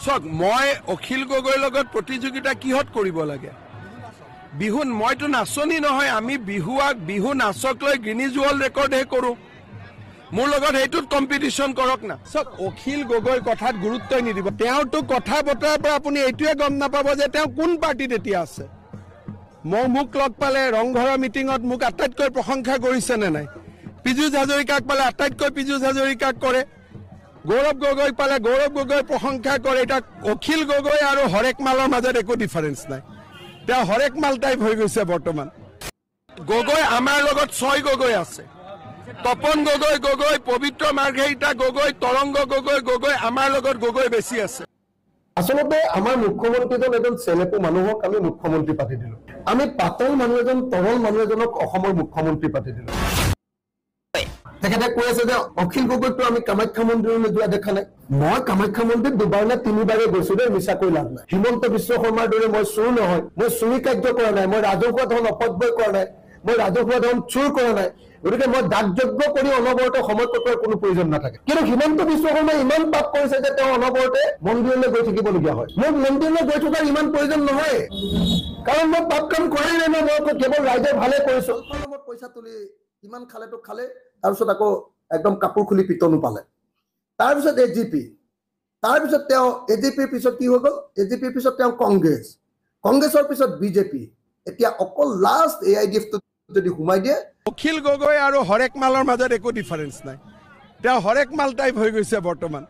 চক মই অখিল গগৈৰ লগত প্ৰতিযোগিতা কিহত কৰিব লাগে বিহু মইতো নাচনি নহয় আমি বিহু নাচক লৈ গিনিজ ৱৰ্ল্ড ৰেকৰ্ডহে কৰোঁ মোৰ লগত এইটোত কম্পিটিশ্যন কৰক না চক অখিল গগৈৰ কথাত গুৰুত্বই নিদিব তেওঁতো কথা বতৰাৰ পৰা আপুনি এইটোৱে গম নাপাব যে তেওঁ কোন পাৰ্টিত এতিয়া আছে মোক লগ পালে ৰংঘৰৰ মিটিঙত মোক আটাইতকৈ প্ৰশংসা কৰিছে নে নাই পীযুষ হাজৰিকাক পালে আটাইতকৈ পীযুষ হাজৰিকাক কৰে গৌৰৱ গগৈ পালে গৌৰৱ গগৈ প্ৰশংসা কৰে এটা অখিল গগৈ আৰু হৰেক মালৰ মাজত একো ডিফাৰেন্স নাই তেওঁ হৰেক মাল টাইপ হৈ গৈছে বৰ্তমান গগৈ আমাৰ লগত 6 গগৈ আছে তপন গগৈ পবিত্ৰ মাৰ্ঘেৰিটা গগৈ তৰংগ গগৈ আমাৰ লগত গগৈ বেছি আছে আসলতে আমাৰ মুখ্যমন্ত্ৰীজন এজন চেলেপু মানুহক আমি মুখ্যমন্ত্ৰী পাতি দিলো আমি পাতল মানুহ এজন তৰল মানুহ এজনক অসমৰ মুখ্যমন্ত্ৰী পাতি দিলো তেখেতে কৈ আছে যে অখিল গগৈটো আমি কামাখ্যা মন্দিৰলৈ যোৱা দেখা নাই মই কামাখ্যা মন্দিৰ দুবাৰ নে তিনিবাৰে গৈছো দেই মিছাকৈ লাভ নাই হিমন্ত বিশ্ব শৰ্মাৰ দৰে মই চুৰ নহয় মই চুৰি কাৰ্য কৰা নাই মই ৰাজহুৱা ধন অপব্যয় কৰা নাই মই ৰাজহুৱা ধন চুৰ কৰা নাই গতিকে মই দাগযজ্ঞ কৰি অনবৰতে সময় কটোৱাৰ কোনো প্ৰয়োজন নাথাকে কিন্তু হিমন্ত বিশ্ব শৰ্মাই ইমান পাপ কৰিছে যে তেওঁ অনবৰতে মন্দিৰলৈ গৈ থাকিবলগীয়া হয় মোৰ মন্দিৰলৈ গৈ থকাৰ ইমান প্ৰয়োজন নহয় কাৰণ মই পাপ কাম কৰাই নাই মই কেৱল ৰাইজৰ ভালে কৰিছো পইচা তুলি ইমান খালেতো খালে তাৰপিছত আকৌ একদম কাপোৰ খুলি পিটনো পালে তাৰপিছত এজিপি তাৰপিছত তেওঁ এজিপিৰ পিছত কি হৈ গ'ল এজিপিৰ পিছত তেওঁ কংগ্ৰেছৰ পিছত বিজেপি এতিয়া অকল লাষ্ট এআইডিএফটো যদি সোমাই দিয়ে অখিল গগৈ আৰু হৰেক মালৰ মাজত একো ডিফাৰেন্স নাই তেওঁ হৰেক মাল টাইপ হৈ গৈছে বৰ্তমান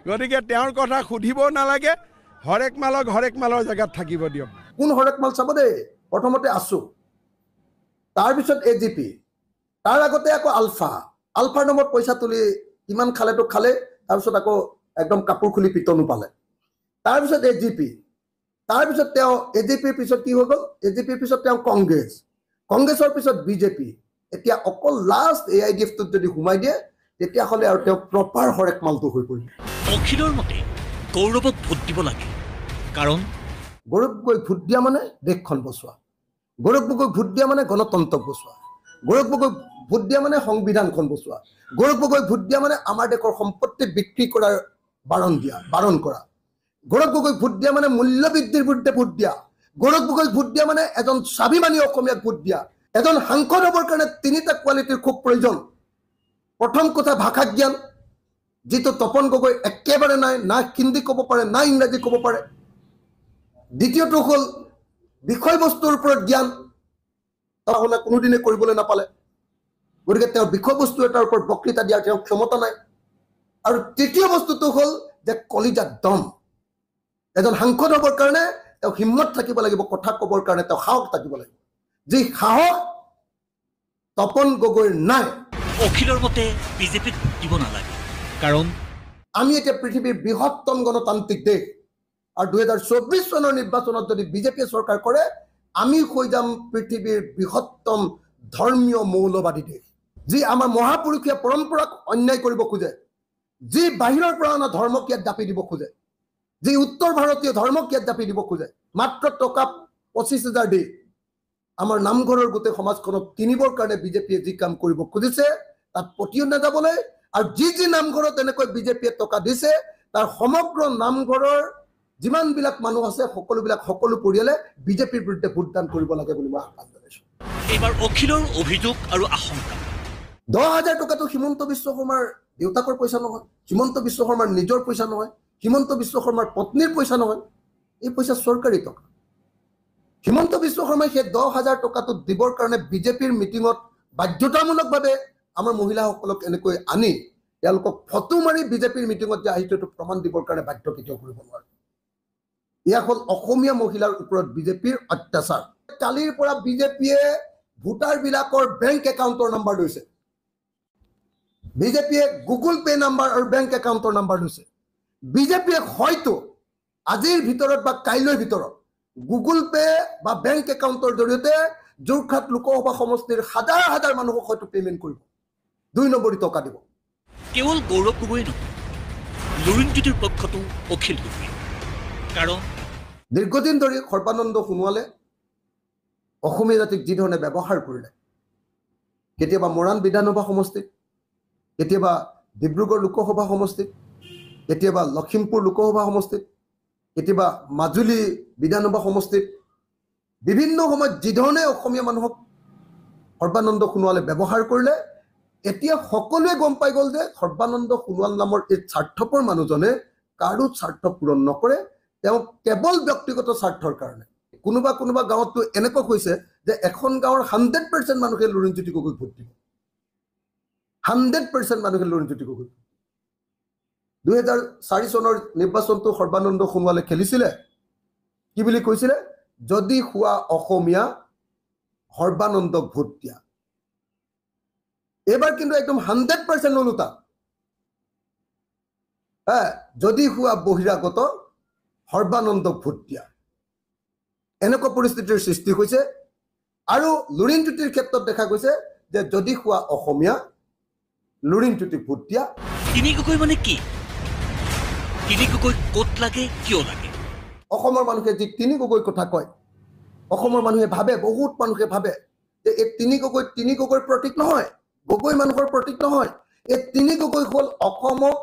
গতিকে তেওঁৰ কথা সুধিবও নালাগে হৰেক মালৰ জেগাত থাকিব দিয়ক কোন হৰেক মাল চাব দেই প্ৰথমতে আছো তাৰপিছত এজিপি তাৰ আগতে আকৌ আলফাৰ নামত পইচা তুলি ইমান খালেতো খালে তাৰপিছত আকৌ একদম কাপোৰ খুলি পিটনো পালে তাৰপিছত এজিপি তাৰপিছত তেওঁ এজিপিৰ পিছত কি হৈ গ'ল এজিপিৰ পিছত তেওঁ কংগ্ৰেছৰ পিছত বিজেপি এতিয়া অকল লাষ্ট এআইডিএফটোত যদি সোমাই দিয়ে তেতিয়াহ'লে আৰু তেওঁ প্ৰপাৰ হৰেক মালটো হৈ পৰিব অখিলৰ মতে গৌৰৱক ভোট দিব লাগে কাৰণ গৌৰৱ গগৈ ভোট দিয়া মানে দেশখন বচোৱা গৌৰৱ গগৈ ভোট দিয়া মানে গণতন্ত্ৰক বচোৱা গৌৰৱ গগৈ ভোট দিয়া মানে সংবিধানখন বচোৱা গৌৰৱ গগৈ ভোট দিয়া মানে আমাৰ দেশৰ সম্পত্তি বিক্ৰী কৰাৰ বাৰণ কৰা গৌৰৱ গগৈ ভোট দিয়া মানে মূল্য বৃদ্ধিৰ বিৰুদ্ধে ভোট দিয়া গৌৰৱ গগৈ ভোট দিয়া মানে এজন স্বাভিমানী অসমীয়াক ভোট দিয়া এজন সাংসদ হ'বৰ কাৰণে 3টা কোৱালিটিৰ খুব প্ৰয়োজন প্ৰথম কথা ভাষা জ্ঞান যিটো তপন গগৈ একেবাৰে নাই না হিন্দী ক'ব পাৰে না ইংৰাজী ক'ব পাৰে দ্বিতীয়টো হ'ল বিষয়বস্তুৰ ওপৰত জ্ঞান তাহলে কোনোদিনে কৰিবলৈ নাপালে গতিকে তেওঁ বিষয়বস্তু এটাৰ ওপৰত বক্তৃতা দিয়াৰ তেওঁ ক্ষমতা নাই আৰু তৃতীয় বস্তুটো হ'ল যে কলিজাত দম এজন সাংসদ হ'বৰ কাৰণে তেওঁ হিম্মত থাকিব লাগিব কথা ক'বৰ কাৰণে তেওঁ সাহস থাকিব লাগিব যি সাহস তপন গগৈৰ নাই অখিলৰ মতে বিজেপিক দিব নালাগে কাৰণ আমি এতিয়া পৃথিৱীৰ বৃহত্তম গণতান্ত্ৰিক দেশ আৰু 2024 চনৰ নিৰ্বাচনত যদি বিজেপিয়ে চৰকাৰ কৰে আমি হৈ যাম পৃথিৱীৰ বৃহত্তম ধৰ্মীয় মৌলবাদী দেশ যি আমাৰ মহাপুৰুষীয় পৰম্পৰাক অন্যায় কৰিব খোজে যি বাহিৰৰ পৰা অনা ধৰ্মক ইয়াত জাপি দিব খোজে যি উত্তৰ ভাৰতীয় ধৰ্মক ইয়াত জাপি দিব খোজে মাত্ৰ টকা 25,000 দি আমাৰ নামঘৰৰ গোটেই সমাজখনক কিনিবৰ কাৰণে বিজেপিয়ে যি কাম কৰিব খুজিছে তাত পতিয়ন নাযাবলৈ আৰু যি নামঘৰত এনেকৈ বিজেপিয়ে টকা দিছে তাৰ সমগ্ৰ নামঘৰৰ যিমানবিলাক মানুহ আছে সকলো পৰিয়ালে বিজেপিৰ বিৰুদ্ধে ভোটদান কৰিব লাগে বুলি মই আহ্বান জনাইছোঁ এইবাৰ অখিলৰ অভিযোগ আৰু আশংকা 10,000 টকাটো হিমন্ত বিশ্ব শৰ্মাৰ দেউতাকৰ পইচা নহয় হিমন্ত বিশ্ব শৰ্মাৰ নিজৰ পইচা নহয় হিমন্ত বিশ্ব শৰ্মাৰ পত্নীৰ পইচা নহয় এই পইচা চৰকাৰী টকা হিমন্ত বিশ্ব শৰ্মাই সেই 10,000 টকাটো দিবৰ কাৰণে বিজেপিৰ মিটিঙত বাধ্যতামূলকভাৱে আমাৰ মহিলাসকলক এনেকৈ আনি তেওঁলোকক ফটো মাৰি বিজেপিৰ মিটিঙত যে আহিছে এইটো প্ৰমাণ দিবৰ কাৰণে বাধ্য কেতিয়াও কৰিব নোৱাৰে ইয়া হ'ল অসমীয়া মহিলাৰ ওপৰত বিজেপিৰ অত্যাচাৰ কালিৰ পৰা বিজেপিয়ে ভোটাৰবিলাকৰ বেংক একাউণ্টৰ নম্বৰ লৈছে বিজেপিয়ে গুগল পে নম্বৰ আৰু বেংক একাউণ্টৰ নম্বৰ লৈছে বিজেপিয়ে হয়তো আজিৰ ভিতৰত বা কাইলৈৰ ভিতৰত গুগল পে বা বেংক একাউণ্টৰ জৰিয়তে যোৰহাট লোকসভা সমষ্টিৰ হাজাৰ মানুহক হয়তো পেমেণ্ট কৰিব 2 নম্বৰী টকা দিব কেৱল গৌৰৱ গগৈ নহয় লুৰিণজ্যোতিৰ পক্ষতো অখিল গগৈ কাৰণ দীৰ্ঘদিন ধৰি সৰ্বানন্দ সোণোৱালে অসমীয়া জাতিক যি ধৰণে ব্যৱহাৰ কৰিলে কেতিয়াবা মৰাণ বিধানসভা সমষ্টিত কেতিয়াবা ডিব্ৰুগড় লোকসভা সমষ্টিত কেতিয়াবা লখিমপুৰ লোকসভা সমষ্টিত, কেতিয়াবা মাজুলী বিধানসভা সমষ্টিত বিভিন্ন সময়ত যিধৰণে অসমীয়া মানুহক সৰ্বানন্দ সোণোৱালে ব্যৱহাৰ কৰিলে, এতিয়া সকলোৱে গম পাই গ'ল যে সৰ্বানন্দ সোণোৱাল নামৰ এই স্বাৰ্থপৰ মানুহজনে কাৰো স্বাৰ্থ পূৰণ নকৰে, তেওঁ কেৱল ব্যক্তিগত স্বাৰ্থৰ কাৰণে। কোনোবা কোনোবা গাঁৱততো এনেকুৱা হৈছে যে এখন গাঁৱৰ 100% মানুহে লুৰিণজ্যোতি গগৈক ভোট দিব, 100% মানুহে লুৰিণজ্যোতি গগৈক। 2004 চনৰ নিৰ্বাচনটো সৰ্বানন্দ সোণোৱালে খেলিছিলে, কি বুলি কৈছিলে? যদি হোৱা অসমীয়া সৰ্বানন্দক ভোট দিয়া। এইবাৰ কিন্তু একদম 100% ওলোটা, যদি হোৱা বহিৰাগত সৰ্বানন্দক ভোট দিয়া। এনেকুৱা পৰিস্থিতিৰ সৃষ্টি হৈছে। আৰু লুৰিণজ্যোতিৰ ক্ষেত্ৰত দেখা গৈছে যে যদি হোৱা অসমীয়া লুৰিণজ্যোতিক ভোট দিয়া। তিনি গগৈ মানে কি? তিনি গগৈ ক'ত লাগে, কিয় লাগে? অসমৰ মানুহে যি তিনি গগৈ কথা কয়, অসমৰ মানুহে ভাবে, বহুত মানুহে ভাবে যে এই তিনি গগৈৰ প্ৰতীক নহয়, গগৈ মানুহৰ প্ৰতীক নহয়। এই তিনি গগৈ হ'ল অসমক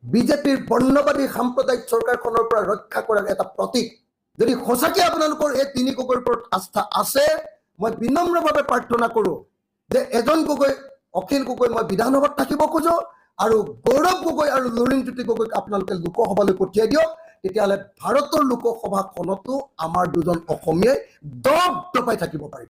বিজেপিৰ বৰ্ণবাদী সাম্প্ৰদায়িক চৰকাৰখনৰ পৰা ৰক্ষা কৰাৰ এটা প্ৰতীক। যদি সঁচাকৈ আপোনালোকৰ এই তিনি গগৈৰ ওপৰত আস্থা আছে, মই বিনম্ৰভাৱে প্ৰাৰ্থনা কৰোঁ যে এজন গগৈ, অখিল গগৈ মই বিধানসভাত থাকিব খোজো, আৰু গৌৰৱ গগৈ আৰু লুৰিণজ্যোতি গগৈক আপোনালোকে লোকসভালৈ পঠিয়াই দিয়ক। তেতিয়াহ'লে ভাৰতৰ লোকসভাখনতো আমাৰ দুজন অসমীয়াই দপ দপাই থাকিব পাৰিব।